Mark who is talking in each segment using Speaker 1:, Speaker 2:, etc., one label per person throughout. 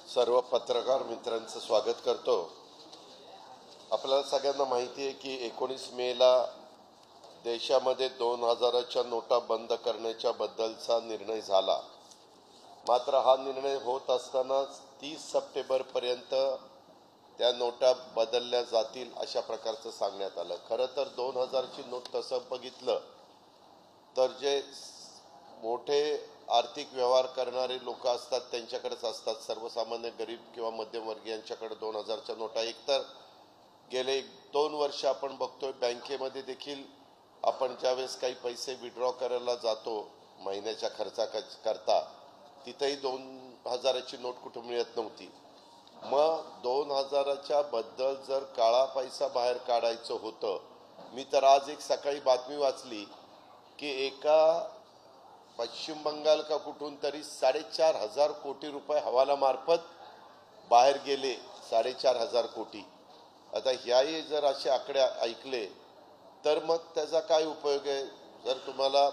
Speaker 1: सर्व पत्रकार मित्रांचं स्वागत करतो। आपल्याला सगळ्यांना माहिती आहे की 19 मेला देशामध्ये 2000च्या नोटा बंद करण्याच्या बद्दलचा निर्णय झाला। मात्र हा निर्णय होत असताना 30 सप्टेंबरपर्यंत त्या नोटा बदलल्या जातील अशा प्रकारचं सांगण्यात आलं। खरं तर 2000ची नोट तसं बघितलं तर जे मोठे आर्थिक व्यवहार करणारे लोक असतात त्यांच्याकडेच असतात। सर्वसामान्य गरीब किंवा मध्यमवर्गीयांच्याकडे 2000च्या नोटा एकतर गेले 2 वर्ष आपण बघतोय बँकेमध्ये देखील आपण ज्यावेळेस काही पैसे विड्रॉ करायला जातो महिन्याच्या खर्चाकरता तिथेही 2000ची नोट कुठे मिळत नव्हती। मग 2000च्या बद्दल जर काळा पैसा बाहेर काढायचं होतं, मी तर आज एक सकाळी बातमी वाचली की एका पश्चिम बंगाल का कुठून तरी 4500 कोटी रुपये हवालामार्फत बाहेर गेले। 4500 कोटी। आता ह्याही जर असे आकडे ऐकले तर मग त्याचा काय उपयोग आहे? जर तुम्हाला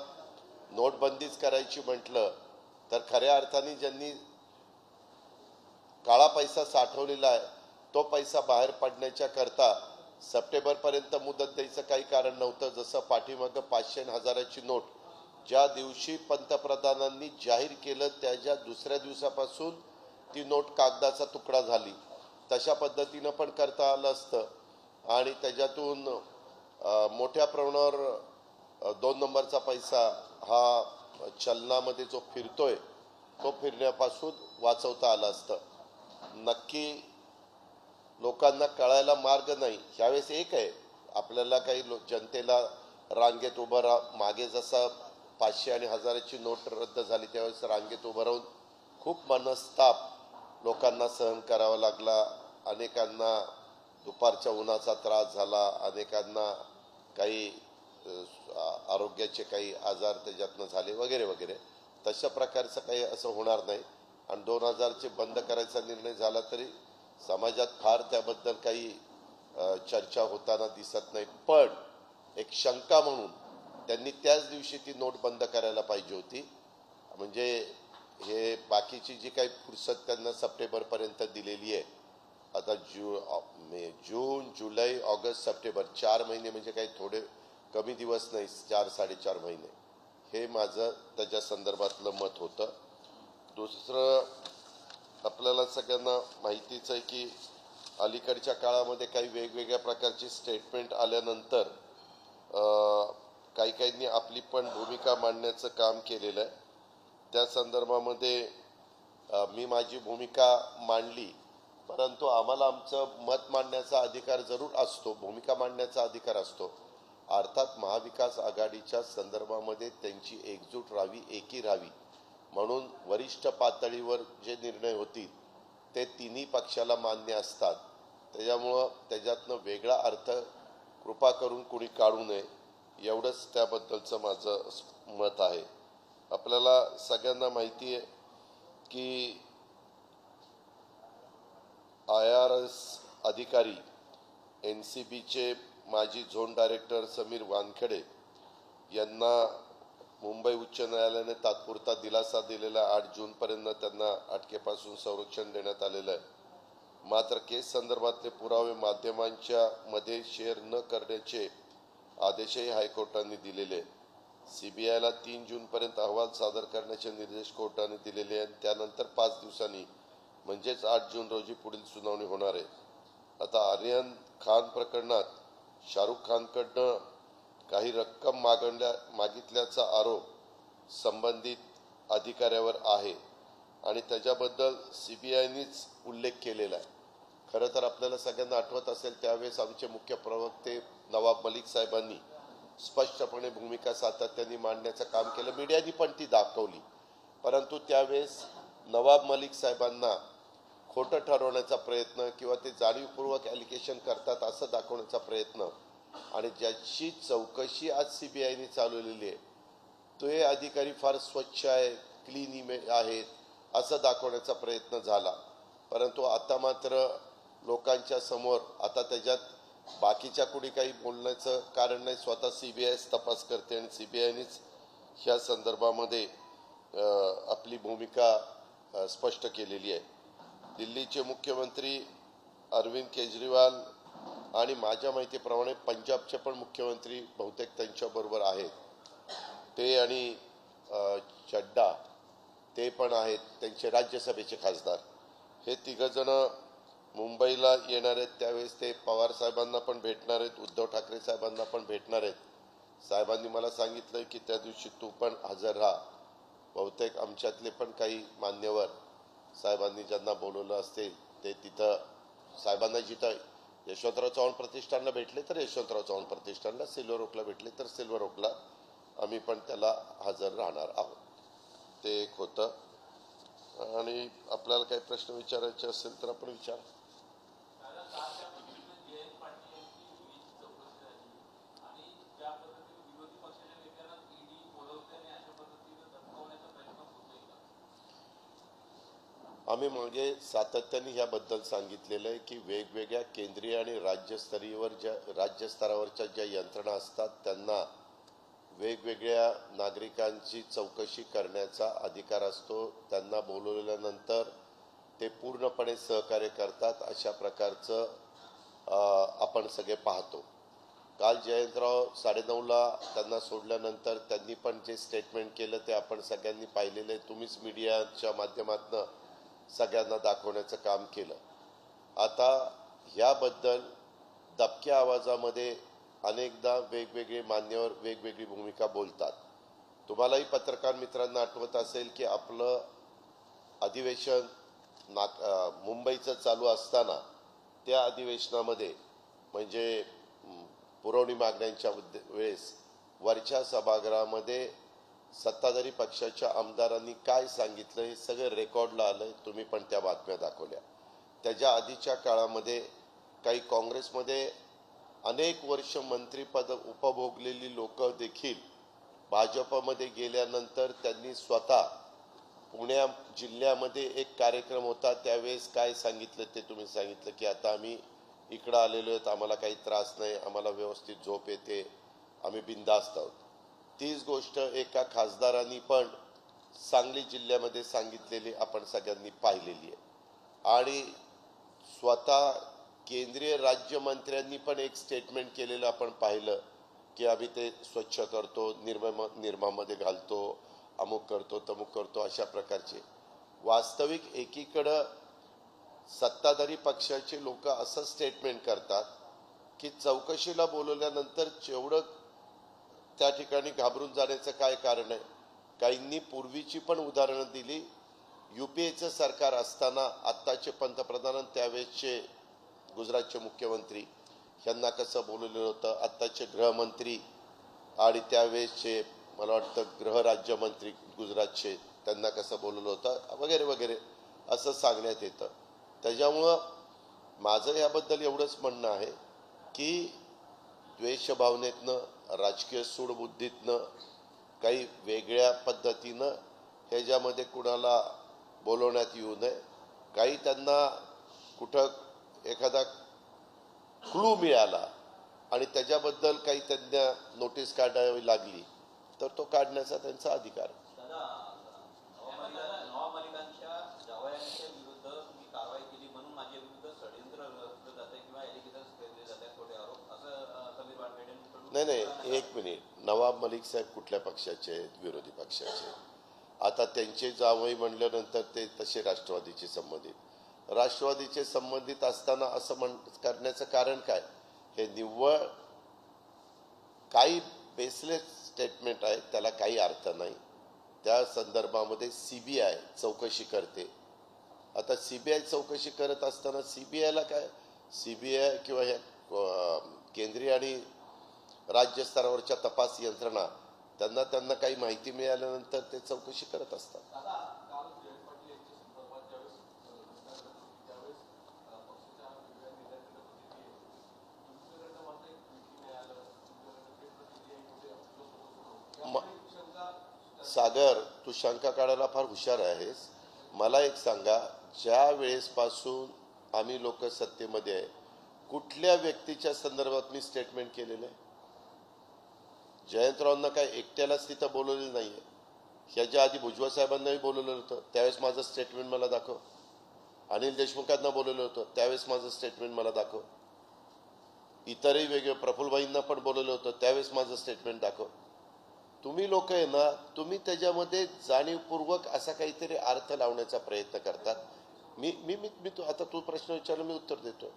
Speaker 1: नोटबंदीच करायची म्हटलं तर खऱ्या अर्थाने ज्यांनी काळा पैसा साठवलेला आहे तो पैसा बाहेर पडण्याच्या करता सप्टेंबरपर्यंत मुदत द्यायचं काही कारण नव्हतं। जसं पाठीमागं 500 आणि 1000ची नोट ज्या दिवशी पंतप्रधानांनी जाहीर केलं त्याच्या दुसऱ्या दिवसापासून ती नोट कागदाचा तुकडा झाली, तशा पद्धतीनं पण करता आलं असतं आणि त्याच्यातून मोठ्या प्रमाणावर 2 नंबरचा पैसा हा चलनामध्ये जो फिरतोय तो फिरण्यापासून वाचवता आलं असतं। नक्की लोकांना कळायला मार्ग नाही। ह्यावेळेस एक आहे, आपल्याला काही जनतेला रांगेत उभं मागे जसा 500 आणि 1000ची नोट रद्द झाली त्यावेळेस रांगेत उभं राहून खूप मनस्ताप लोकांना सहन करावा लागला। अनेकांना दुपारच्या उन्हाचा त्रास झाला, अनेकांना काही आरोग्याचे काही आजार त्याच्यातनं झाले वगैरे वगैरे। तशा प्रकारचं काही असं होणार नाही आणि 2000चे बंद करायचा निर्णय झाला तरी समाजात फार त्याबद्दल काही चर्चा होताना दिसत नाही। पण एक शंका म्हणून त्यांनी त्याच दिवशी ती नोट बंद करायला पाहिजे होती। म्हणजे हे बाकीची जी काही फुरसत त्यांना सप्टेंबरपर्यंत दिलेली आहे, आता जून जुलै ऑगस्ट सप्टेंबर 4 महिने म्हणजे काही थोडे कमी दिवस नाही, 4-4.5 महिने। हे माझं त्याच्या संदर्भातलं मत होतं। दुसरं, आपल्याला सगळ्यांना माहितीच आहे की अलीकडच्या काळामध्ये काही वेगवेगळ्या प्रकारची स्टेटमेंट आल्यानंतर काहींनी आपली पण भूमिका मांडण्याचं काम केलेलं आहे। त्या संदर्भामध्ये मी माझी भूमिका मांडली, परंतु आम्हाला आमचं मत मांडण्याचा अधिकार जरूर असतो, भूमिका मांडण्याचा अधिकार असतो। अर्थात महाविकास आघाडीच्या संदर्भामध्ये त्यांची एकजूट राहावी, एकी राहावी म्हणून वरिष्ठ पातळीवर जे निर्णय होतील ते तिन्ही पक्षाला मान्य असतात। त्याच्यामुळं त्याच्यातनं वेगळा अर्थ कृपा करून कुणी काढू नये, एवढंच त्याबद्दलचं माझं मत आहे। आपल्याला सगळ्यांना माहिती आहे की IRS अधिकारी NCBचे माजी झोन डायरेक्टर समीर वानखेडे यांना मुंबई उच्च न्यायालयाने तात्पुरता दिलासा दिलेला 8 जूनपर्यंत त्यांना अटकेपासून संरक्षण देण्यात आलेलं आहे। मात्र केस संदर्भातले पुरावे माध्यमांच्या मध्ये शेअर न करण्याचे आदेशही हायकोर्टाने दिलेले। CBIला 3 जूनपर्यंत अहवाल सादर करण्याचे निर्देश कोर्टाने दिलेले आहेत। त्यानंतर 5 दिवसांनी म्हणजेच 8 जून रोजी पुढील सुनावणी होणार आहे। आता आर्यन खान प्रकरणात शाहरुख खानकडनं काही रक्कम मागितल्याचा आरोप संबंधित अधिकाऱ्यावर आहे आणि त्याच्याबद्दल CBIनेच उल्लेख केलेला आहे। खरं तर आपल्याला सगळ्यांना आठवत असेल त्यावेळेस आमचे मुख्य प्रवक्ते नवाब मलिक साहेबांनी स्पष्टपणे भूमिका सातत्याने मांडण्याचं काम केलं। मीडियाने पण ती दाखवली, परंतु त्यावेळेस नवाब मलिक साहेबांना खोटं ठरवण्याचा प्रयत्न किंवा ते जाणीवपूर्वक ॲलिगेशन करतात असं दाखवण्याचा प्रयत्न आणि ज्याची चौकशी आज CBIने चालवलेली आहे ते अधिकारी फार स्वच्छ आहे, क्लीन आहेत असं दाखवण्याचा प्रयत्न झाला। परंतु आता मात्र लोकांच्या समोर आता त्याच्यात बाकीच्या कुणी काही बोलण्याचं कारण नाही, स्वतः CBIच तपास करते आणि CBIनेच ह्या संदर्भामध्ये आपली भूमिका स्पष्ट केलेली आहे। दिल्लीचे मुख्यमंत्री अरविंद केजरीवाल आणि माझ्या माहितीप्रमाणे पंजाबचे पण मुख्यमंत्री बहुतेक त्यांच्याबरोबर आहेत. ते आणि चड्डा ते पण आहेत, त्यांचे राज्यसभेचे खासदार. हे तिघजण मुंबईला येणार आहेत. त्यावेळेस ते पवार साहेबांना पण भेटणार आहेत, उद्धव ठाकरे साहेबांना पण भेटणार आहेत. साहेबांनी मला सांगितलं की त्या दिवशी तू पण हजर राहा. बहुतेक आमच्यातले पण काही मान्यवर साहेबांनी ज्यांना बोलवलं असेल ते तिथं साहेबांना जिथं यशवंतराव चव्हाण प्रतिष्ठानला भेटले तर यशवंतराव चव्हाण प्रतिष्ठानला, सिल्वर ओकला भेटले तर सिल्वर ओकला आम्ही पण त्याला हजर राहणार आहोत. ते एक होतं. आणि आपल्याला काही प्रश्न विचारायचे असेल तर आपण विचार. आम्ही मागे सातत्याने याबद्दल सांगितलेलं आहे की वेगवेगळ्या केंद्रीय आणि राज्यस्तरावरच्या ज्या यंत्रणा असतात त्यांना वेगवेगळ्या नागरिकांची चौकशी करण्याचा अधिकार असतो. त्यांना बोलवल्यानंतर ते पूर्णपणे सहकार्य करतात. अशा प्रकारचं आपण सगळे पाहतो. काल जयंतराव 9:30ला त्यांना सोडल्यानंतर त्यांनी पण जे स्टेटमेंट केलं ते आपण सगळ्यांनी पाहिलेलं आहे. तुम्हीच मीडियाच्या माध्यमातून सगळ्यांना दाखवण्याचं काम केलं. आता ह्याबद्दल दबक्या आवाजामध्ये अनेकदा वेगवेगळे मान्यवर वेगवेगळी भूमिका बोलतात. तुम्हालाही पत्रकार मित्रांना आठवत असेल की आपलं अधिवेशन मुंबईचं चालू असताना त्या अधिवेशनामध्ये म्हणजे पुरवणी मागण्यांच्या वेळेस वरच्या सभागृहामध्ये सत्ताधारी पक्षाच्या आमदारांनी काय सांगितलं हे सगळं रेकॉर्डला आलंय. तुम्ही पण त्या बातम्या दाखवल्या. त्याच्या आधीच्या काळामध्ये काही काँग्रेसमध्ये अनेक वर्ष मंत्रिपद उपभोगलेली लोक देखील भाजपमध्ये गेल्यानंतर त्यांनी स्वतः पुणे जिल्ह्यामध्ये एक कार्यक्रम होता त्यावेळेस काय सांगितलं ते तुम्ही सांगितलं की आता आम्ही इकडं आलेलो आहेत, आम्हाला काही त्रास नाही, आम्हाला व्यवस्थित झोप येते, आम्ही बिनधास्त आहोत. तीच गोष्ट एका खासदारांनी पण सांगली जिल्ह्यामध्ये सांगितलेली आपण सगळ्यांनी पाहिलेली आहे. आणि स्वतः केंद्रीय राज्यमंत्र्यांनी पण एक स्टेटमेंट केलेलं आपण पाहिलं की आम्ही ते स्वच्छ करतो, निर्मामध्ये घालतो, अमुक करतो, तमुक करतो. अशा प्रकारचे वास्तविक एकीकडं सत्ताधारी पक्षाचे लोक असं स्टेटमेंट करतात की चौकशीला बोलवल्यानंतर जेवढं त्या ठिकाणी घाबरून जाण्याचं काय कारण आहे. काहींनी पूर्वीची पण उदाहरणं दिली. UPAचं सरकार असताना आत्ताचे पंतप्रधान त्यावेळेसचे गुजरातचे मुख्यमंत्री यांना कसं बोलवलेलं होतं, आत्ताचे गृहमंत्री आणि त्यावेळेसचे मला वाटतं गृहराज्यमंत्री गुजरातचे त्यांना कसं बोलवलं होतं वगैरे वगैरे असं सांगण्यात येतं. त्याच्यामुळं माझं याबद्दल एवढंच म्हणणं आहे की द्वेषभावनेतनं, राजकीय सूडबुद्धीतनं, काही वेगळ्या पद्धतीनं ह्याच्यामध्ये कुणाला बोलवण्यात येऊ नये. काही त्यांना कुठं एखादा क्लू मिळाला आणि त्याच्याबद्दल काही त्यांना नोटीस काढावी लागली तर तो काढण्याचा त्यांचा अधिकार. नाही, एक मिनिट. नवाब मलिक साहेब कुठल्या पक्षाचे आहेत? विरोधी पक्षाचे. आता त्यांचे जावई म्हणल्यानंतर ते तसे राष्ट्रवादीचे संबंधित असताना असं करण्याचं कारण काय? हे निव्वळ काही बेसलेस स्टेटमेंट आहे, त्याला काही अर्थ नाही. त्या संदर्भामध्ये CBI चौकशी करते. आता CBI चौकशी करत असताना CBIला काय, CBI किंवा ह्या केंद्रीय आणि राज्य स्तरावरच्या तपास यंत्रणा त्यांना काही माहिती मिळाल्यानंतर ते चौकशी करत असतात. सागर, तू शंका काढायला फार हुशार आहेस. मला एक सांगा, ज्या वेळेसपासून आम्ही लोक सत्तेमध्ये आहे कुठल्या व्यक्तीच्या संदर्भात मी स्टेटमेंट केलेलं आहे? जयंतरावांना काय एकट्यालाच तिथं बोलवलेलं नाहीये. ह्याच्या आधी भुजबळ साहेबांनाही बोलवलेलं होतं. त्यावेळेस माझं स्टेटमेंट मला दाखव. अनिल देशमुखांना बोलवलं होतं, त्यावेळेस माझं स्टेटमेंट मला दाखव. इतरही वेगळे प्रफुल्लभाईंना पण बोलवलं होतं, त्यावेळेस माझं स्टेटमेंट दाखव. तुम्ही लोक आहे ना, तुम्ही त्याच्यामध्ये जाणीवपूर्वक असा काहीतरी अर्थ लावण्याचा प्रयत्न करतात. मी मी मी मी आता तू प्रश्न विचारला, मी उत्तर देतो.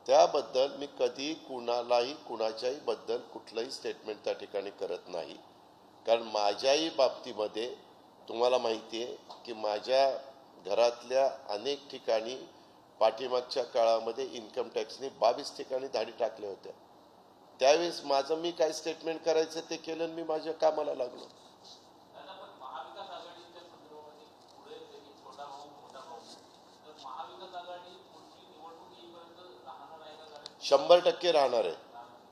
Speaker 1: त्याबद्दल मी कधी कुणालाही कुणाच्याही बद्दल कुठलंही स्टेटमेंट त्या ठिकाणी करत नाही. कारण माझ्याही बाबतीमध्ये तुम्हाला माहिती आहे की माझ्या घरातल्या अनेक ठिकाणी पाठीमागच्या काळामध्ये इन्कम टॅक्सने 22 ठिकाणी धाडी टाकल्या होत्या. त्यावेळेस माझं मी काय स्टेटमेंट करायचं ते केलं आणि मी माझ्या कामाला लागलो. 100% राहणार आहे.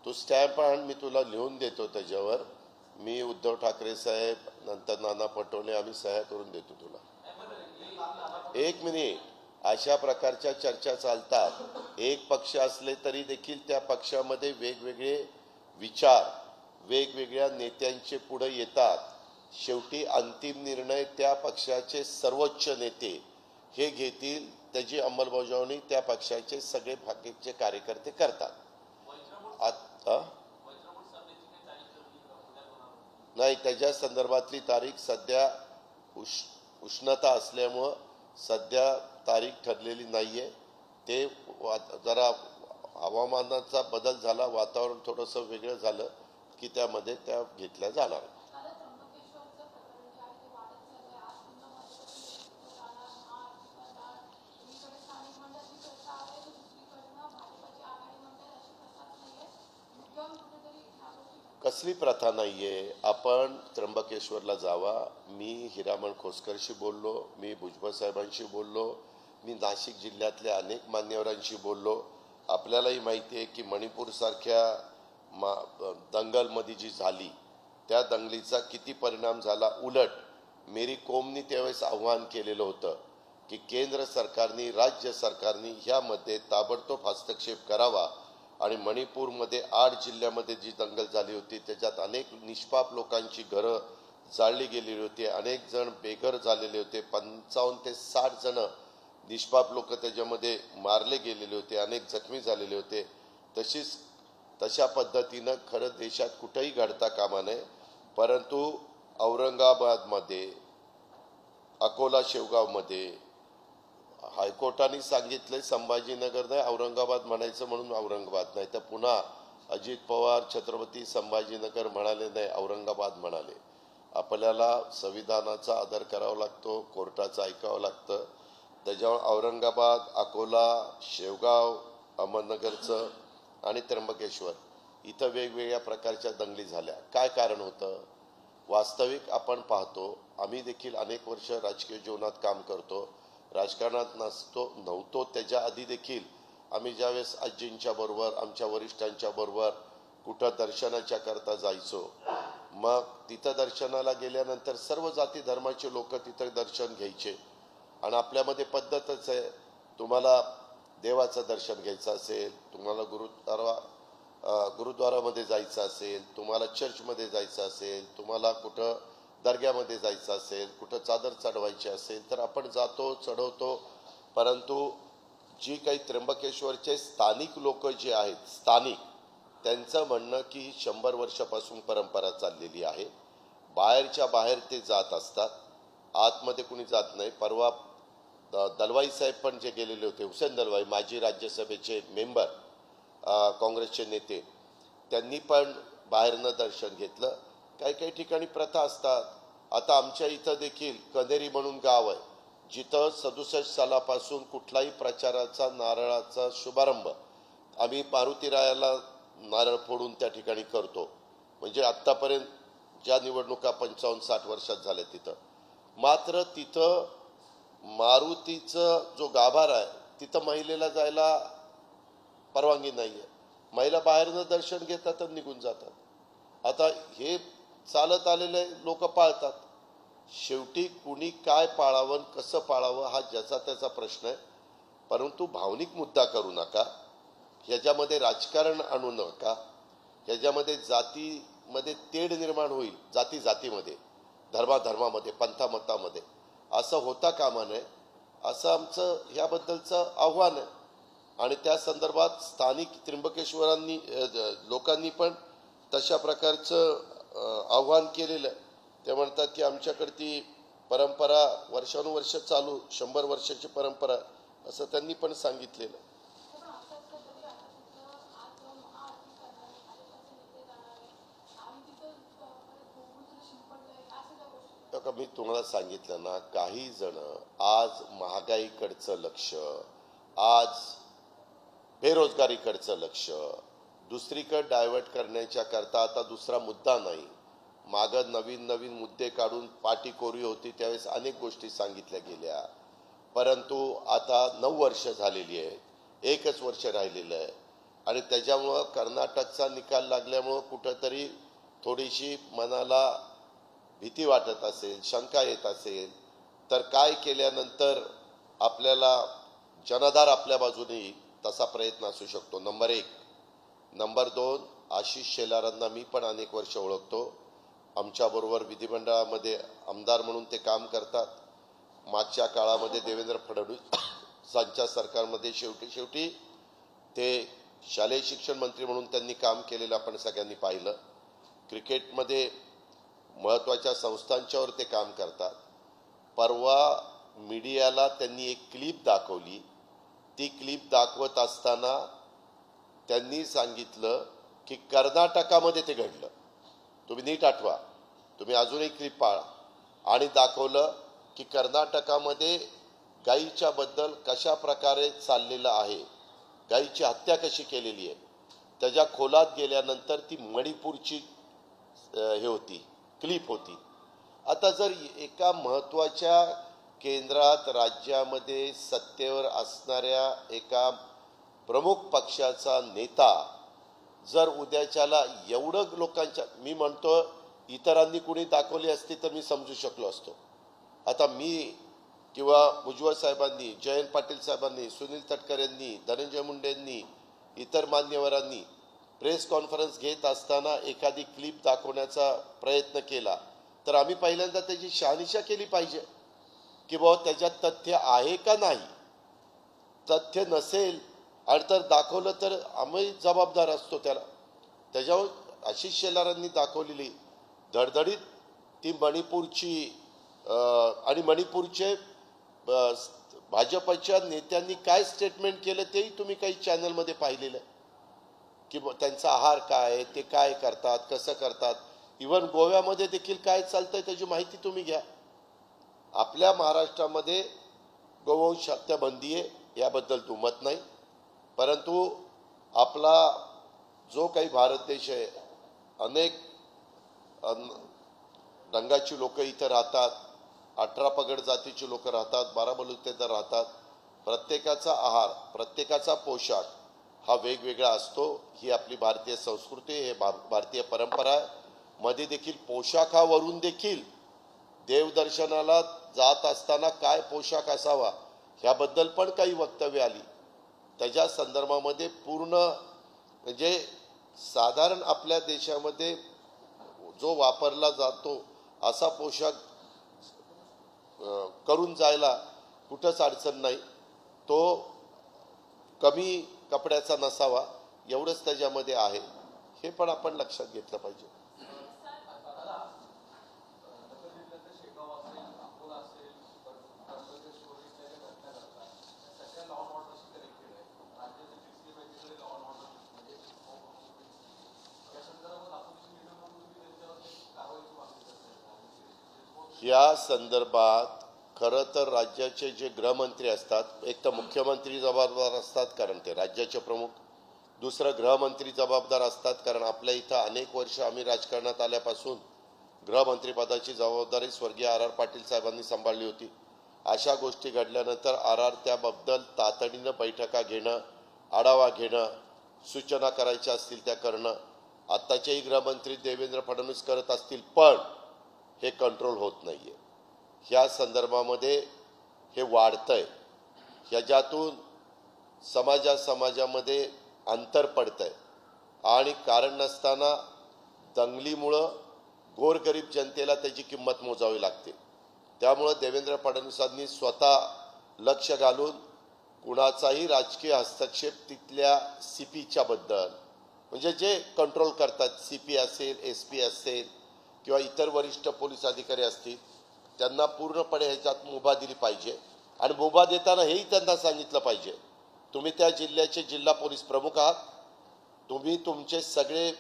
Speaker 1: तू स्टॅम्प आण, मी तुला लिहून देतो त्याच्यावर. मी उद्धव ठाकरे साहेब, नंतर नाना पटोले, आम्ही सह्या करून देतो तुला. एक मिनिट, अशा प्रकारच्या चर्चा चालतात. एक पक्ष असले तरी देखील त्या पक्षामध्ये वेगवेगळे विचार वेगवेगळ्या नेत्यांचे पुढे येतात. शेवटी अंतिम निर्णय त्या पक्षाचे सर्वोच्च नेते हे घेतील, त्याची अंमलबजावणी त्या पक्षाचे सगळे बाकीचे कार्यकर्ते करतात. नाही, त्याच्या संदर्भातली तारीख सध्या उष्णता असल्यामुळं सध्या तारीख ठरलेली नाहीये. ते जरा हवामानाचा बदल झाला, वातावरण थोडंसं वेगळं झालं की त्यामध्ये त्या घेतल्या जाणार. कसली प्रथा नाहीये. आपण त्र्यंबकेश्वरला जावा. मी हिरामण खोसकरशी बोललो, मी भुजबळ साहेबांशी बोललो, मी नाशिक जिल्ह्यातल्या अनेक मान्यवरांशी बोललो. आपल्यालाही माहिती आहे की मणिपूरसारख्या दंगलमध्ये जी झाली त्या दंगलीचा किती परिणाम झाला. उलट मेरी कोमनी त्यावेळेस आव्हान केलेलं होतं की केंद्र सरकारने, राज्य सरकारने ह्यामध्ये ताबडतोब हस्तक्षेप करावा. आणि मणिपूरमध्ये 8 जिल्ह्यामध्ये जी दंगल झाली होती त्याच्यात अनेक निष्पाप लोकांची घरं जाळली गेलेली होती, अनेक जण बेघर झालेले होते, 55 ते 60 जण निष्पाप लोक त्याच्यामध्ये मारले गेलेले होते, अनेक जखमी झालेले होते. तशा पद्धतीनं खरं देशात कुठेही घडता कामा नये. परंतु औरंगाबादमध्ये, अकोला, शेवगावमध्ये हायकोर्टाने सांगितलंय संभाजीनगर नाही औरंगाबाद म्हणायचं, म्हणून औरंगाबाद नाही. तर पुन्हा अजित पवार छत्रपती संभाजीनगर म्हणाले नाही, औरंगाबाद म्हणाले. आपल्याला संविधानाचा आदर करावा लागतो, कोर्टाचं ऐकावं लागतं. त्याच्यावर औरंगाबाद, अकोला, शेवगाव, अहमदनगरचं आणि त्र्यंबकेश्वर इथं वेगवेगळ्या प्रकारच्या दंगली झाल्या. काय कारण होतं? वास्तविक आपण पाहतो, आम्ही देखील अनेक वर्ष राजकीय जीवनात काम करतो, राजकारणात नव्हतो त्याच्या आधी देखील आम्ही ज्यावेळेस आजींच्या बरोबर, आमच्या वरिष्ठांच्या बरोबर कुठं दर्शनाच्या करता जायचो, मग तिथं दर्शनाला गेल्यानंतर सर्व जाती धर्माचे लोक तिथं दर्शन घ्यायचे. आणि आपल्यामध्ये पद्धतच आहे, तुम्हाला देवाचं दर्शन घ्यायचं असेल, तुम्हाला गुरुद्वारामध्ये जायचं असेल, तुम्हाला चर्चमध्ये जायचं असेल, तुम्हाला कुठं दर्ग्यामध्ये जायचं असेल, कुठं चादर चढवायची असेल तर आपण जातो, चढवतो. परंतु जी काही त्र्यंबकेश्वरचे स्थानिक लोक जे आहेत, स्थानिक, त्यांचं म्हणणं की ही 100 वर्षापासून परंपरा चाललेली आहे. बाहेरच्या बाहेर ते जात असतात, आतमध्ये कुणी जात नाही. परवा दलवाई साहेब पण जे गेलेले होते, हुसेन दलवाई, माजी राज्यसभेचे मेंबर, काँग्रेसचे नेते, त्यांनी पण बाहेरनं दर्शन घेतलं. काही काही ठिकाणी प्रथा असतात. आता आमच्या इथं देखील कनेरी म्हणून गाव आहे, जिथं 67 सालापासून कुठलाही प्रचाराचा, नारळाचा शुभारंभ आम्ही मारुतीरायाला नारळ फोडून त्या ठिकाणी करतो. म्हणजे आत्तापर्यंत ज्या निवडणुका 55-60 वर्षात झाल्या तिथं. मात्र तिथं मारुतीचं जो गाभारा आहे तिथं महिलेला जायला परवानगी नाही आहे. महिला बाहेरनं दर्शन घेतात आणि निघून जातात. आता हे चालत आलेले लोक पाळतात. शेवटी कुणी काय पाळावं, कसं पाळावं हा ज्याचा त्याचा प्रश्न आहे. परंतु भावनिक मुद्दा करू नका, ह्याच्यामध्ये राजकारण आणू नका, ह्याच्यामध्ये जातीमध्ये तेढ निर्माण होईल, जातीमध्ये, धर्मामध्ये, पंथामतामध्ये, असं होता कामा नये. असं आमचं ह्याबद्दलचं आव्हान आहे. आणि त्या संदर्भात स्थानिक त्र्यंबकेश्वरांनी लोकांनी पण तशा प्रकारचं आव्हान केलेलं आहे. ते म्हणतात की आमच्याकडे ती परंपरा वर्षानुवर्ष चालू 100 वर्षाची परंपरा असं त्यांनी पण सांगितलेलं. मी तुम्हाला सांगितलं ना, काही जण आज महागाईकडचं लक्ष, आज बेरोजगारीकडचं लक्ष दुसरीकडे डायव्हर्ट करण्याच्या करता आता दुसरा मुद्दा नाही, मागं नवीन नवीन मुद्दे काढून पाठी कोरी होती त्यावेळेस अनेक गोष्टी सांगितल्या गेल्या. परंतु आता 9 वर्ष झालेली आहे, 1च वर्ष राहिलेलं आहे आणि त्याच्यामुळं कर्नाटकचा निकाल लागल्यामुळं कुठंतरी थोडीशी मनाला भीती वाटत असेल, शंका येत असेल तर काय केल्यानंतर आपल्याला जनाधार आपल्या बाजूने तसा प्रयत्न असू शकतो. नंबर 1. नंबर 2, आशिष शेलारांना मी पण अनेक वर्ष ओळखतो. आमच्याबरोबर विधिमंडळामध्ये आमदार म्हणून ते काम करतात. मागच्या काळामध्ये देवेंद्र फडणवीसांच्या सरकारमध्ये शेवटी ते शालेय शिक्षण मंत्री म्हणून त्यांनी काम केलेलं आपण सगळ्यांनी पाहिलं. क्रिकेटमध्ये महत्त्वाच्या संस्थांच्यावर ते काम करतात. परवा मीडियाला त्यांनी एक क्लिप दाखवली. ती क्लिप दाखवत असताना त्यांनी सांगितलं की कर्नाटकामध्ये ते घडलं. तुम्ही नीट आठवा, तुम्ही अजूनही क्लिप पाहा. आणि दाखवलं की कर्नाटकामध्ये गायीच्या बद्दल कशा प्रकारे चाललेलं आहे, गायीची हत्या कशी केलेली आहे. त्याच्या खोलात गेल्यानंतर ती मणिपूरची हे होती, क्लिप होती. आता जर एका महत्त्वाच्या केंद्रात राज्यामध्ये सत्तेवर असणाऱ्या एका प्रमुख पक्षाचा नेता जर उद्याच्याला एवढं लोकांच्या, मी म्हणतो इतरांनी कुणी दाखवली असती तर मी समजू शकलो असतो. आता मी किंवा भुजबळ साहेबांनी, जयंत पाटील साहेबांनी, सुनील तटकरेंनी, धनंजय मुंडेंनी, इतर मान्यवरांनी प्रेस कॉन्फरन्स घेत असताना एखादी क्लिप दाखवण्याचा प्रयत्न केला तर आम्ही पहिल्यांदा त्याची शहानिशा केली पाहिजे की बाबा त्याच्यात तथ्य आहे का नाही. तथ्य नसेल आणि तर दाखवलं तर आम्ही जबाबदार असतो त्याला. त्याच्यावर आशिष शेलारांनी दाखवलेली धडधडीत ती मणिपूरची आणि मणिपूरचे भाजपच्या नेत्यांनी काय स्टेटमेंट केलं तेही तुम्ही काही चॅनलमध्ये पाहिलेलं आहे की त्यांचा आहार काय, ते काय करतात, कसं करतात. इव्हन गोव्यामध्ये देखील काय चालतंय त्याची माहिती तुम्ही घ्या. आपल्या महाराष्ट्रामध्ये गोवंश हत्या बंदी आहे याबद्दल दुमत नाही. परंतु आपला जो काही भारत देश आहे, अनेक रंगाची लोक इथं राहतात, 18 पगड जातीची लोक राहतात, 12 बलुतेदार राहतात. प्रत्येकाचा आहार, प्रत्येकाचा पोशाख हा वेगवेगळा असतो. ही आपली भारतीय संस्कृती, हे भारतीय परंपरा आहे. मध्ये देखील पोशाखावरून देखील देवदर्शनाला जात असताना काय पोशाख असावा ह्याबद्दल पण काही वक्तव्य आली. त्याच्या संदर्भामध्ये पूर्ण म्हणजे साधारण आपल्या देशामध्ये जो वापरला जातो असा पोशाख करून जायला कुठंच अडचण नाही. तो कमी कपड्याचा नसावा एवढंच त्याच्यामध्ये आहे. हे पण आपण लक्षात घेतलं पाहिजे. या संदर्भात खरं तर राज्याचे जे गृहमंत्री असतात, एक तर मुख्यमंत्री जबाबदार असतात कारण ते राज्याचे प्रमुख, दुसरं गृहमंत्री जबाबदार असतात कारण आपल्या इथं अनेक वर्ष आम्ही राजकारणात आल्यापासून गृहमंत्रीपदाची जबाबदारी स्वर्गीय आर पाटील साहेबांनी सांभाळली होती. अशा गोष्टी घडल्यानंतर त्याबद्दल तातडीनं बैठका घेणं, आढावा घेणं, सूचना करायच्या असतील त्या करणं आत्ताचेही गृहमंत्री देवेंद्र फडणवीस करत असतील, पण हे कंट्रोल होत नाही आहे. ह्या संदर्भामध्ये हे वाढतंय. ह्याच्यातून समाजामध्ये अंतर पडतंय आणि कारण नसताना दंगलीमुळं गोरगरीब जनतेला त्याची किंमत मोजावी लागते. त्यामुळं देवेंद्र फडणवीसांनी स्वतः लक्ष घालून कुणाचाही राजकीय हस्तक्षेप तिथल्या CPच्या बद्दल, म्हणजे जे कंट्रोल करतात, CP असेल, SP असेल किंवा इतर वरिष्ठ पोलीस अधिकारी असतील, त्यांना पूर्णपणे ह्याच्यात मुभा दिली पाहिजे. आणि मुभा देताना हेही त्यांना सांगितलं पाहिजे, तुम्ही त्या जिल्ह्याचे जिल्हा पोलीस प्रमुख आहात, तुम्ही तुमचे सगळे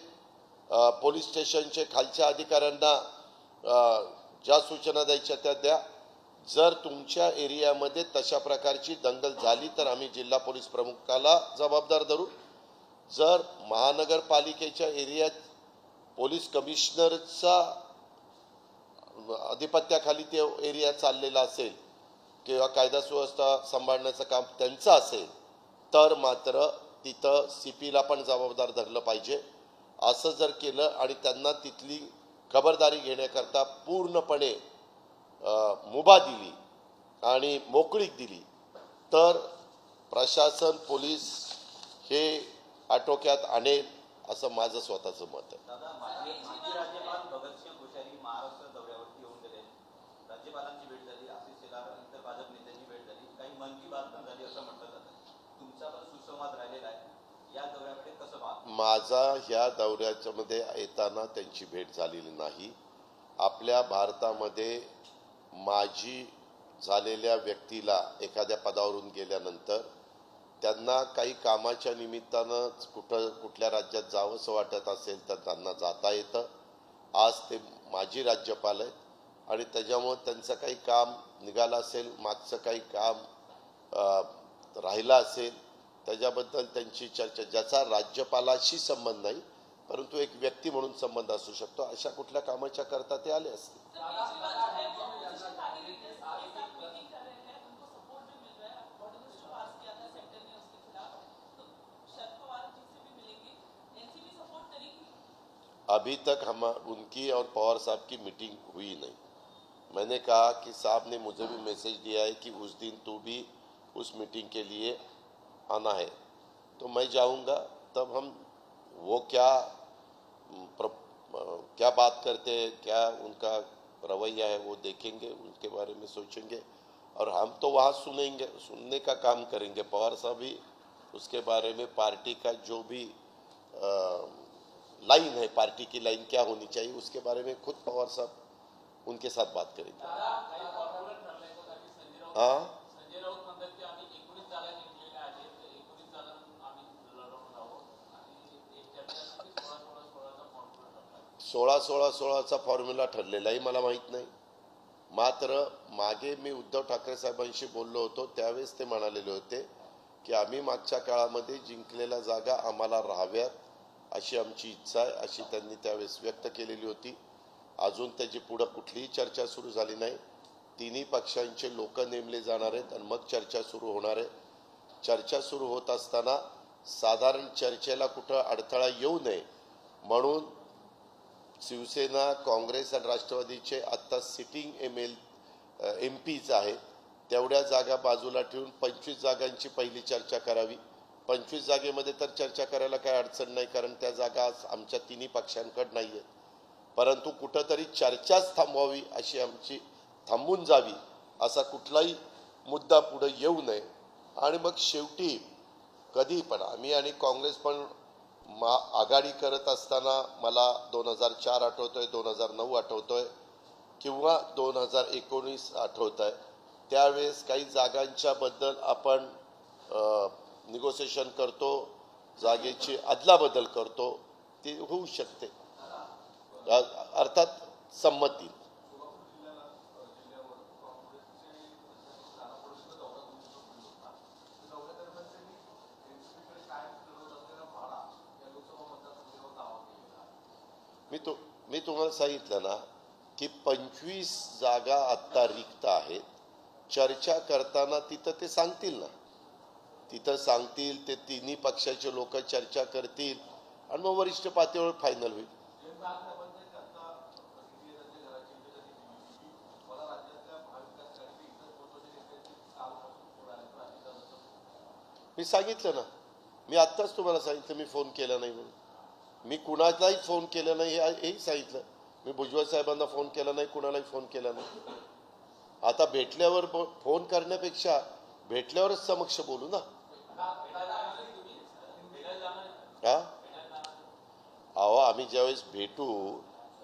Speaker 1: पोलीस स्टेशनचे खालच्या अधिकाऱ्यांना ज्या सूचना द्यायच्या त्या द्या. जर तुमच्या एरियामध्ये तशा प्रकारची दंगल झाली तर आम्ही जिल्हा पोलीस प्रमुखाला जबाबदार धरू. जर महानगरपालिकेच्या एरियात पोलीस कमिशनरचा अधिपत्याखाली ते एरिया चाललेला असेल किंवा कायदा सुव्यवस्था सांभाळण्याचं काम त्यांचं असेल तर मात्र तिथं CPला पण जबाबदार धरलं पाहिजे. असं जर केलं आणि त्यांना तिथली खबरदारी घेण्याकरता पूर्णपणे मुभा दिली आणि मोकळीक दिली तर प्रशासन, पोलीस हे आटोक्यात आणेल असं माझं स्वतःचं मत आहे.
Speaker 2: राज्यपाल भगतसिंग कोश्यारी महाराष्ट्र दौऱ्यावरती येऊन गेले. राज्यपालांची भेट झाली, आशिष शेलार इतर भाजप नेत्यांची भेट झाली, काही मन की बात पण झाली असं म्हटलं जातं. तुमचा पण सुसंवाद राहिलेला आहे. या दौऱ्याकडे कसं पाहता?
Speaker 1: माझा ह्या दौऱ्यामध्ये येताना त्यांची भेट झालेली नाही. आपल्या भारतामध्ये माजी झालेल्या व्यक्तीला एखाद्या पदावरून गेल्यानंतर त्यांना काही कामाच्या निमित्तानं कुठल्या राज्यात जावंसं वाटत असेल तर त्यांना जाता येतं. आज ते माजी राज्यपाल आहेत आणि त्याच्यामुळं त्यांचं काही काम निघालं असेल, मागचं काही काम राहिलं असेल, त्याच्याबद्दल त्यांची चर्चा, ज्याचा राज्यपालाशी संबंध नाही परंतु एक व्यक्ती म्हणून संबंध असू शकतो, अशा कुठल्या कामाच्या करता ते आले असते. अभी तक हम उनकी और पवार साहब की मीटिंग हुई नहीं. मैंने कहा कि साहब ने मुझे भी मैसेज दिया है कि उस दिन तू भी उस मीटिंग के लिए आना है, तो मैं जाऊंगा. तब हम वो क्या बात करते हैं, क्या उनका रवैया है वो देखेंगे, उनके बारे में सोचेंगे और हम तो वहाँ सुनने का काम करेंगे. पवार साहब भी उसके बारे में पार्टी का जो भी लाइन है, पार्टी की लाइन क्या होनी चाहिए उसके बारे में खुद पवार साहब उनके साथ बात करेंगे. हाँ, 16-16-16चा फॉर्म्युला ठरलेलाही मला माहीत नाही. मात्र मागे मी उद्धव ठाकरे साहेबांशी बोललो होतो त्यावेळेस ते म्हणालेले होते की आम्ही मागच्या काळामध्ये जिंकलेल्या जागा आम्हाला राहाव्यात अशी आमची इच्छा आहे, अशी त्यांनी त्यावेळेस व्यक्त केलेली होती. अजून त्याची पुढं कुठलीही चर्चा सुरू झाली नाही. तिन्ही पक्षांचे लोक नेमले जाणार आहेत आणि मग चर्चा सुरू होणार आहे. चर्चा सुरू होत असताना साधारण चर्चेला कुठं अडथळा येऊ नये म्हणून शिवसेना, काँग्रेस आणि राष्ट्रवादीचे आत्ता सिटिंग MPs आहेत तेवढ्या जागा बाजूला ठेवून 25 जागांची पहिली चर्चा करावी. 25 जागेमध्ये तर चर्चा करायला काही अडचण नाही कारण त्या जागा आमच्या तिन्ही पक्षांकडे नाही आहेत. परंतु कुठंतरी चर्चाच थांबवावी अशी आमची, थांबून जावी असा कुठलाही मुद्दा पुढे येऊ नये. आणि मग शेवटी कधी पण आम्ही आणि काँग्रेस पण आघाडी करत असताना मला 2004 आठवतोय, 2009 आठवतोय किंवा 2019 आठवतंय. त्यावेळेस काही जागांच्या बद्दल आपण निगोसिएशन करतो, जागेची अदलाबदल करतो, ती होऊ शकते अर्थात संमती. मी तुम्हाला सांगितलं ना की 25 जागा आत्ता रिक्त आहेत. चर्चा करताना तिथं ते सांगतील ना, तिथं सांगतील, ते तिन्ही पक्षाचे लोक चर्चा करतील आणि मग वरिष्ठ पातळीवर फायनल होईल. मी सांगितलं ना, मी आत्ताच तुम्हाला सांगितलं मी फोन केला नाही म्हणून. मी कुणालाही फोन केला नाही हेही सांगितलं. मी भुजबळ साहेबांना फोन केला नाही, कुणालाही फोन केला नाही. आता भेटल्यावर फोन करण्यापेक्षा भेटल्यावरच समक्ष बोलू ना. हा, अहो आम्ही ज्यावेळेस भेटू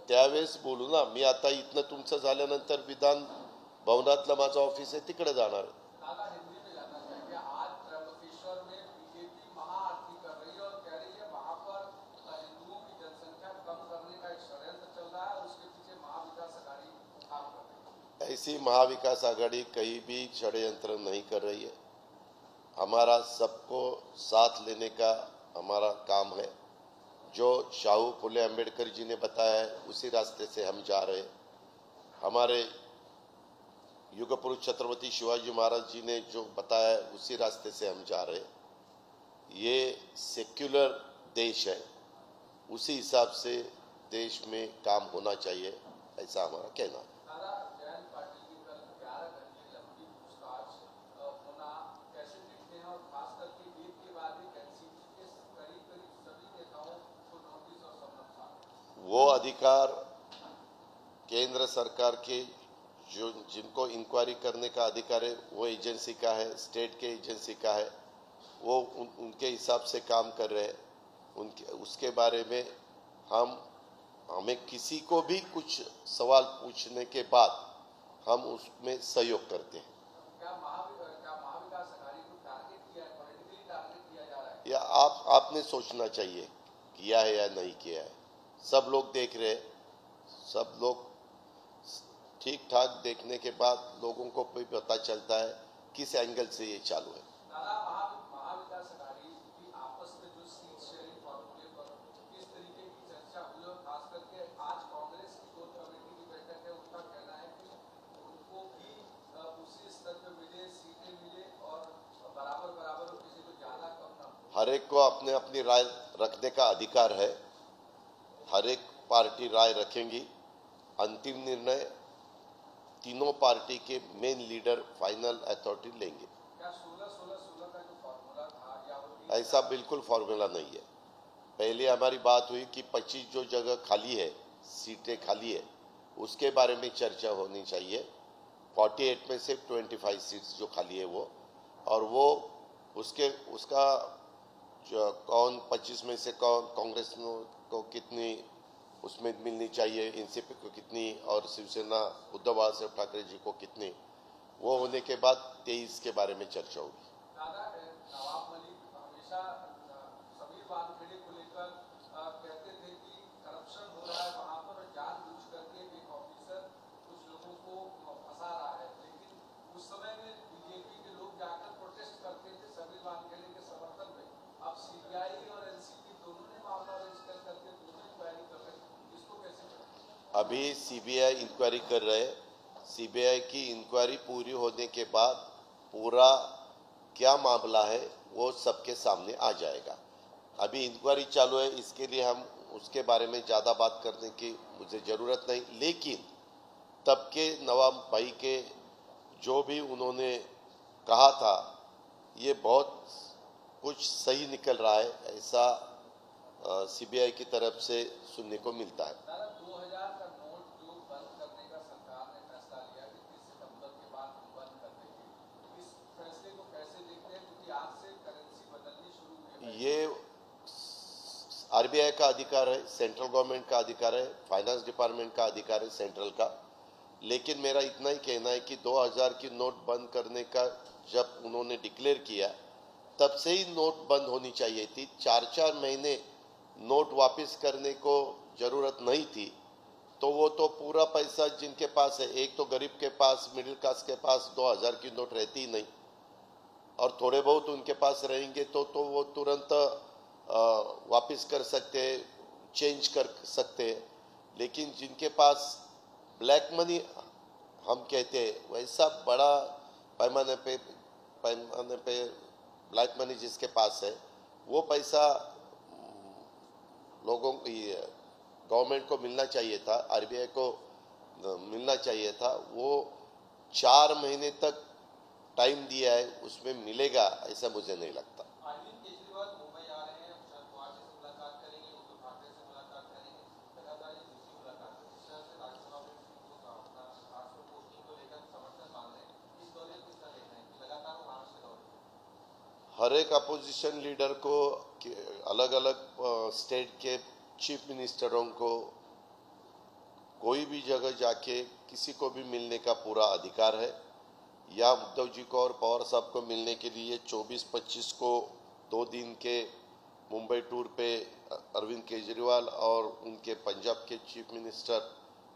Speaker 1: त्यावेळेस बोलू ना. मी आता इथनं तुमचं झाल्यानंतर विधान भवनातलं माझं ऑफिस आहे तिकडे जाणार.
Speaker 3: दादा हिंदी में जानना चाहेंगे आज त्र्यंबकेश्वर में बीजेपी महाआरती कर रही है और कह रही है वहां पर हिंदुओं की जनसंख्या कम करने का एक षड्यंत्र चल रहा है और उसके पीछे महाविकास आघाड़ी काम कर रही है।
Speaker 1: ऐसी महाविकास आघाड़ी कहीं भी षड्यंत्र नहीं कर रही है. हमारा सबको साथ लेने का हमारा काम है. जो शाहू फुले अम्बेडकर जी ने बताया है उसी रास्ते से हम जा रहे हैं. हमारे युग पुरुष छत्रपति शिवाजी महाराज जी ने जो बताया है उसी रास्ते से हम जा रहे हैं. ये सेक्युलर देश है, उसी हिसाब से देश में काम होना चाहिए, ऐसा हमारा कहना है.
Speaker 3: दादा जयंत पाटिल की कल 11 घंटे लंबी पूछताछ होना कैसे देखते हैं और खास करके एक के बाद एक एनसीपी के करीब करीब सभी नेताओं को नोटिस और समन था।
Speaker 1: वो अधिकार केंद्र सरकार के जो जिनको इंक्वायरी करने का अधिकार है वो एजेंसी का है, स्टेट के एजेंसी का है. वो उनके हिसाब से काम कर रहे हैं. उनके उसके बारे में हमें किसी को भी कुछ सवाल पूछने के बाद हम उसमें सहयोग करते हैं.
Speaker 3: क्या महाविकास आघाड़ी को टारगेट किया है, पॉलिटिकली टारगेट किया जा रहा है?
Speaker 1: या आपने सोचना चाहिए किया है या नहीं किया है. सब लोग देख रहे हैं. सब लोग ठीक ठाक देखने के बाद लोगों को भी पता चलता है किस एंगल से ये चालू है.
Speaker 3: दादा महाविकास आघाड़ी की आपस में जो सीट शेयरिंग फॉर्मूले पर किस तरीके की चर्चा हुई और खास करके आज कांग्रेस की कोर कमेटी की बैठक है, उनका कहना है कि उनको भी उसी स्तर पे मिले, सीटें मिले और बराबर बराबर किसी को ज्यादा कम ना हो।
Speaker 1: हर एक को अपने अपनी राय रखने का अधिकार है. हर एक पार्टी राय रखेंगी. अंतिम निर्णय तीनों पार्टी के मेन लीडर फाइनल अथॉरिटी लेंगे.
Speaker 3: क्या 16-16-16 का जो फॉर्मूला था या वो
Speaker 1: ऐसा बिल्कुल फॉर्मूला नहीं है. पहले हमारी बात हुई कि 25 जो जगह खाली है, सीटें खाली है, उसके बारे में चर्चा होनी चाहिए. 48 में से 25 सीट्स जो खाली है वो, और वो उसका जो कौन 25 में से कौन कांग्रेस को कितनी उसमें मिलनी चाहिए, एनसीपी को कितनी और शिवसेना उद्धव साहब ठाकरे जी को कितनी, वो होने के बाद 23 के बारे में चर्चा होगी.
Speaker 3: दादा नवाब मलिक हमेशा समीर वानखेड़े को लेकर कहते थे कि करप्शन हो रहा है वहां पर, जानबूझ करके एक ऑफिसर कुछ लोगों को फंसा रहा है, लेकिन उस समय में बीजेपी के लोग जाकर प्रोटेस्ट करते थे समीर वानखेड़े के समर्थन में. अब सीबीआई और एनसीबी दोनों ने मामला रजिस्टर करके दोनों इंक्वायरी कर रहे हैं, इसको कैसे करें?
Speaker 1: अभी सीबीआई इंक्वायरी कर रहे हैं. सीबीआई की इंक्वायरी पूरी होने के बाद पूरा क्या मामला है वो सबके सामने आ जाएगा. अभी इंक्वायरी चालू है, इसके लिए हम उसके बारे में ज़्यादा बात करने की मुझे ज़रूरत नहीं. लेकिन तब के नवाब भाई के जो भी उन्होंने कहा था ये बहुत कुछ सही निकल रहा है, ऐसा सीबीआई की तरफ से सुनने को मिलता है.
Speaker 3: दादा 2000 का नोट जो बंद करने का सरकार ने फैसला लिया कि 30 सितंबर के बाद बंद कर देंगे, इस फैसले को कैसे देखते हैं, क्योंकि आज से करेंसी बदलनी शुरू हुई है?
Speaker 1: ये आरबीआई का अधिकार है, सेंट्रल गवर्नमेंट का अधिकार है, फाइनेंस डिपार्टमेंट का अधिकार है सेंट्रल का. लेकिन मेरा इतना ही कहना है कि 2000 की नोट बंद करने का जब उन्होंने डिक्लेयर किया तब से ही नोट बंद होनी चाहिए थी. 4-4 महीने नोट वापस करने को ज़रूरत नहीं थी. तो वो तो पूरा पैसा जिनके पास है, एक तो गरीब के पास, मिडिल क्लास के पास 2000 की नोट रहती ही नहीं, और थोड़े बहुत उनके पास रहेंगे तो वो तुरंत वापस कर सकते हैं, चेंज कर सकते हैं. लेकिन जिनके पास ब्लैक मनी हम कहते हैं, वैसा बड़ा पैमाने पे ब्लैक मनी जिसके पास है, वो पैसा लोगों की गवर्नमेंट को मिलना चाहिए था, आरबीआई को मिलना चाहिए था. वो 4 महीने तक टाइम दिया है, उसमें मिलेगा ऐसा मुझे नहीं लगता.
Speaker 3: अरविंद केजरीवाल मुंबई आ रहे हैं, शरद पवार से मुलाकात करेंगे, उद्धव ठाकरे से मुलाकात करेंगे, लगातार ये दूसरी मुलाकात है. जिस तरह से राज्यसभा में उनको 800 पोस्टिंग को लेकर समर्थन मांग रहे हैं, इस दौरे को किस तरह देखना है कि लगातार वो महाराष्ट्र
Speaker 1: हर एक अपोजिशन लीडर को अलग अलग स्टेट के चीफ मिनिस्टरों को कोई भी जगह जाके किसी को भी मिलने का पूरा अधिकार है। या उद्धव जी को और पवार साहब को मिलने के लिए 24-25 को 2 दिन के मुंबई टूर पे अरविंद केजरीवाल और उनके पंजाब के चीफ मिनिस्टर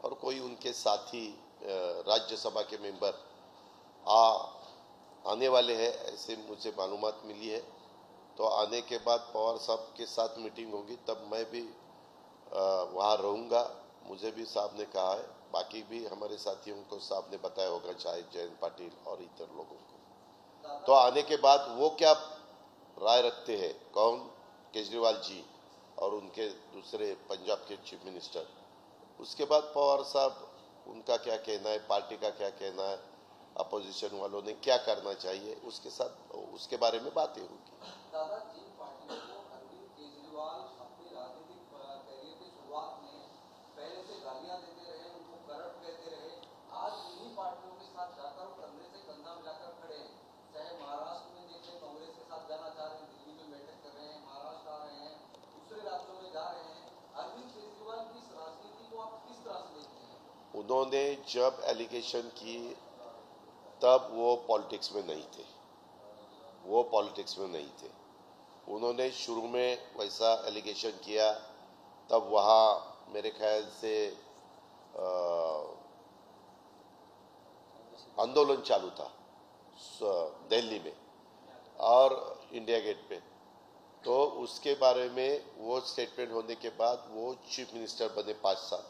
Speaker 1: और कोई उनके साथी राज्यसभा के मेंबर आने वाले हैं, ऐसे मुझे मालूमात मिली है। तो आने के बाद पवार साहब के साथ मीटिंग होगी, तब मैं भी वहाँ रहूँगा। मुझे भी साहब ने कहा है, बाकी भी हमारे साथियों को साहब ने बताया होगा, चाहे जयंत पाटिल और इतर लोगों को। तो आने के बाद वो क्या राय रखते हैं, कौन, केजरीवाल जी और उनके दूसरे पंजाब के चीफ मिनिस्टर, उसके बाद पवार साहब उनका क्या कहना है, पार्टी का क्या कहना है, अपोजिशन वालों ने क्या करना चाहिए, उसके साथ उसके बारे में बातें होगी।
Speaker 4: दादा, जिन पार्टियों को अरविंद केजरीवाल अपनी राजनीतिक करियर की शुरुआत में पहले से गालियां देते रहे, उनको करप्ट कहते रहे, आज उन्हीं पार्टियों के साथ जाकर कंधे से कंधा मिलाकर खड़े हैं। चाहे महाराष्ट्र में देख लें, कांग्रेस के साथ जाना चाह रहे हैं, दिल्ली में बैठक कर रहे हैं, महाराष्ट्र आ रहे हैं, दूसरे राज्यों में जा रहे हैं। अरविंद केजरीवाल की इस राजनीति को आप किस तरह से देखते हैं?
Speaker 1: उन्होंने जब एलिगेशन की तब वो पॉलिटिक्स में नहीं थे, वो पॉलिटिक्स में नहीं थे। उन्होंने शुरू में वैसा एलिगेशन किया, तब वहाँ मेरे ख्याल से आंदोलन चालू था दिल्ली में और इंडिया गेट पे। तो उसके बारे में वो स्टेटमेंट होने के बाद वो चीफ मिनिस्टर बने 5 साल,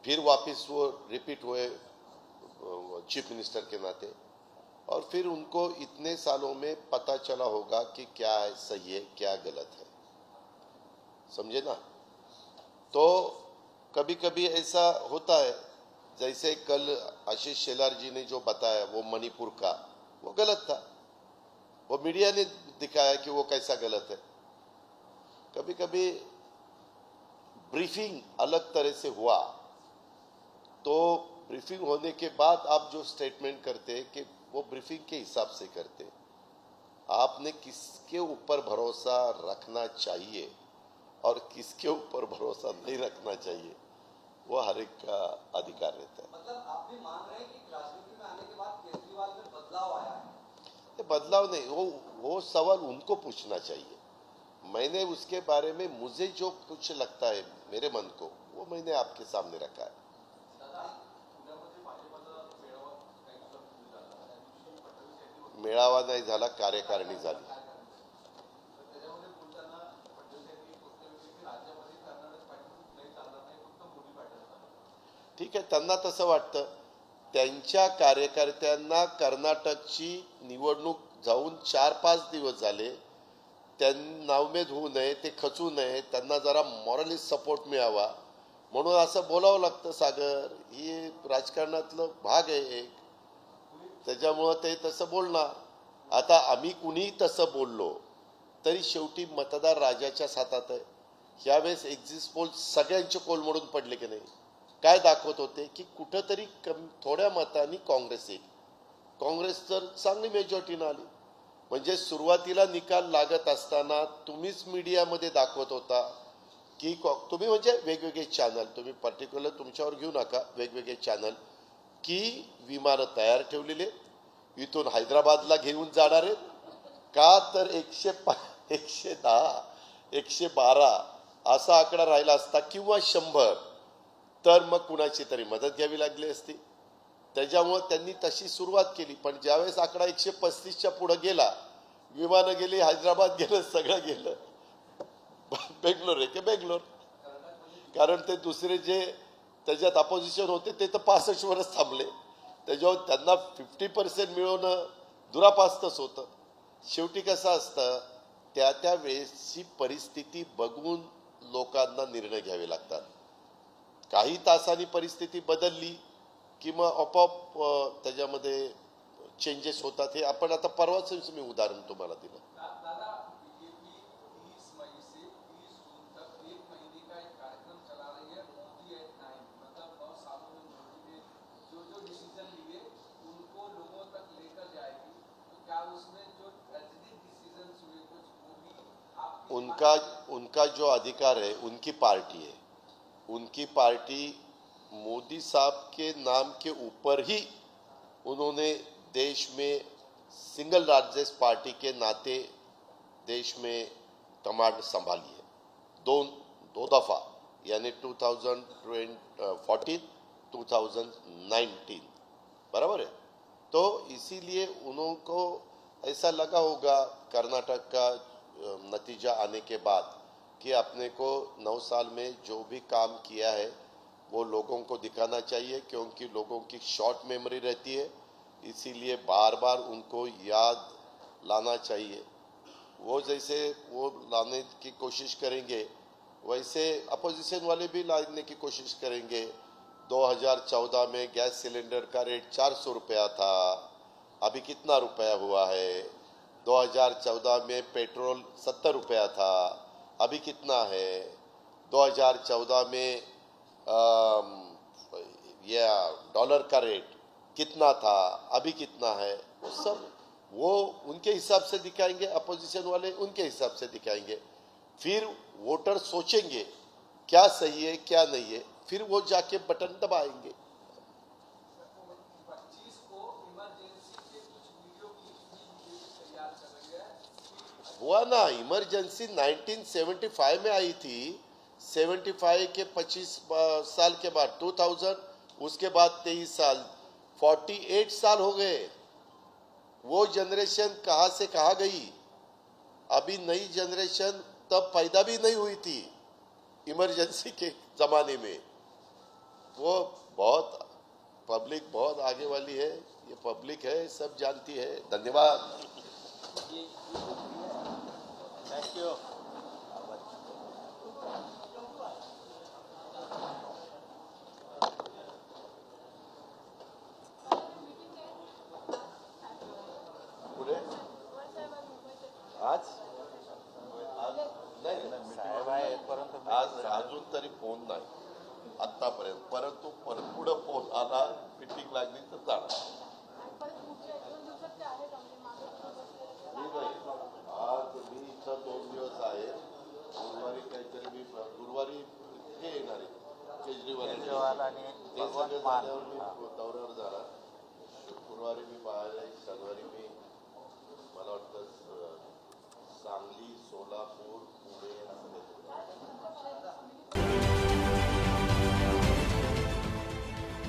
Speaker 1: फिर वापस वो रिपीट हुए चीफ मिनिस्टर के नाते, और फिर उनको इतने सालों में पता चला होगा कि क्या है सही है, क्या गलत है, समझे ना। तो कभी कभी ऐसा होता है, जैसे कल आशीष शेलार जी ने जो बताया वो मणिपुर का, वो गलत था, वो मीडिया ने दिखाया कि वो कैसा गलत है। कभी कभी ब्रीफिंग अलग तरह से हुआ, तो ब्रीफिंग होने के बाद आप जो स्टेटमेंट करते हैं कि वो ब्रीफिंग के हिसाब से करते हैं। आपने किसके ऊपर भरोसा रखना चाहिए और किसके ऊपर भरोसा नहीं रखना चाहिए, वो हर एक का अधिकार रहता है।
Speaker 4: मतलब आप भी मान रहे हैं कि राजनीति में आने के बाद केजरीवाल में बदलाव आया है?
Speaker 1: ये बदलाव नहीं, वो सवाल उनको पूछना चाहिए। मैंने उसके बारे में मुझे जो कुछ लगता है मेरे मन को, वो मैंने आपके सामने रखा है। मेळावा नाही झाला, कार्यकारिणी झाली। ठीक आहे, त्यांना तसं वाटतं। त्यांच्या कार्यकर्त्यांना कर्नाटकची निवडणूक जाऊन 4-5 दिवस झाले, त्यांना नाउमेद होऊ नये, ते खचू नये, त्यांना जरा मॉरली सपोर्ट मिळावा म्हणून असं बोलावं लागतं। सागर, ही राजकारणातलं भाग आहे एक, त्याच्यामुळं ते तसं बोलणार। आता आम्ही कुणीही तसं बोललो तरी शेवटी मतदार राजाच्या हातात आहे। यावेळेस एक्झिट पोल सगळ्यांचे कोलमडून पडले की नाही, काय दाखवत होते की कुठंतरी थोड्या मतांनी काँग्रेस तर चांगली मेजॉरिटीनं आली। म्हणजे सुरुवातीला निकाल लागत असताना तुम्हीच मीडियामध्ये दाखवत होता की तुम्ही म्हणजे वेगवेगळे चॅनल, तुम्ही पर्टिक्युलर तुमच्यावर घेऊ नका, वेगवेगळे चॅनल, की विमानं तयार ठेवलेले इथून हैदराबादला घेऊन जाणार आहेत का, तर 110, 112 असा आकडा राहिला असता किंवा 100, तर मग कुणाची तरी मदत घ्यावी लागली असती। त्याच्यामुळे त्यांनी तशी सुरुवात केली। पण ज्यावेळेस आकडा 135च्या पुढे गेला, विमानं गेली, हैदराबाद गेलं, सगळं गेलं, बेंगलोर आहे की बेंगलोर, कारण ते दुसरे जे त्याच्यात अपोजिशन होते ते तर 65 वरच थांबले। त्याच्यावर त्यांना 50% मिळवणं दुरापास्तच होतं। शेवटी कसं असतं, त्या वेळेसची परिस्थिती बघून लोकांना निर्णय घ्यावे लागतात। काही तासांनी परिस्थिती बदलली की मग आपोआप त्याच्यामध्ये चेंजेस होतात। हे आपण आता परवाच मी उदाहरण तुम्हाला दिलं।
Speaker 3: दादा, बीजेपी 30 मई से 30 जून तक 1 महीने का एक कार्यक्रम चला रही है, मोदी एट 9। मतलब 9 सालों में मोदी ने जो डिसीजन लिए उनको लोगों तक लेकर जाएगी। तो क्या उसमें
Speaker 1: उनका जो अधिकार है, उनकी पार्टी है, उनकी पार्टी मोदी साहब के नाम के ऊपर ही उन्होंने देश में सिंगल लार्जेस्ट पार्टी के नाते देश में कमांड संभाली है दो दफा, यानी 2014 2019, बराबर है। तो इसीलिए उनको ऐसा लगा होगा कर्नाटक का नतीजा आने के बाद कि अपने को 9 साल में जो भी काम किया है वो लोगों को दिखाना चाहिए, क्योंकि लोगों की शॉर्ट मेमोरी रहती है, इसीलिए बार बार उनको याद लाना चाहिए। वो जैसे वो लाने की कोशिश करेंगे वैसे अपोजिशन वाले भी लाने की कोशिश करेंगे। 2014 में गैस सिलेंडर का रेट 400 रुपया था, अभी कितना रुपया हुआ है? 2014 में पेट्रोल 70 रुपया था, अभी कितना है? 2014 में यह डॉलर का रेट कितना था, अभी कितना है? वो सब वो उनके हिसाब से दिखाएंगे, अपोजिशन वाले उनके हिसाब से दिखाएंगे। फिर वोटर सोचेंगे क्या सही है क्या नहीं है, फिर वो जाके बटन दबाएंगे।
Speaker 3: 25 को इमरजेंसी के कुछ वीडियो की तैयार कर रही है।
Speaker 1: हुआ ना, इमरजेंसी 1975 में आई थी, 75 के 25 साल के बाद 2000, उसके बाद 23 साल, 48 साल हो गए। वो जनरेशन कहाँ से कहाँ गई? अभी नई जनरेशन तब पैदा भी नहीं हुई थी इमरजेंसी के ज़माने में। वो बहुत पब्लिक बहुत आगे वाली है, ये पब्लिक है, सब जानती है। धन्यवाद।
Speaker 2: Thank you.
Speaker 1: पुढे आज नाही
Speaker 2: साहेब आहे परंतु
Speaker 1: आज अजून तरी फोन नाही आतापर्यंत, परंतु पुढे फोन आला, मीटिंग लागली तर जाणार। आज मी इथं 2 दिवस आहे, गुरुवारी काहीतरी मी गुरुवारी हे येणार आहे केजरीवाल आणि ते सगळे झाल्यावर मी दौऱ्यावर जाणार। गुरुवारी मी बाहेर आहे, शनिवारी मी मला वाटतं सांगली, सोलापूर, पुणे असं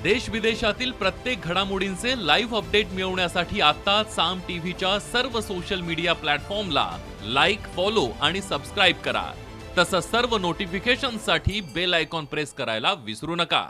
Speaker 5: देश विदेशातील प्रत्येक घडामोडींचे लाईव्ह अपडेट मिळवण्यासाठी आता साम टीव्हीच्या सर्व सोशल मीडिया प्लॅटफॉर्मला लाईक, फॉलो आणि सबस्क्राईब करा। तसंच सर्व नोटिफिकेशनसाठी बेल आयकॉन प्रेस करायला विसरू नका।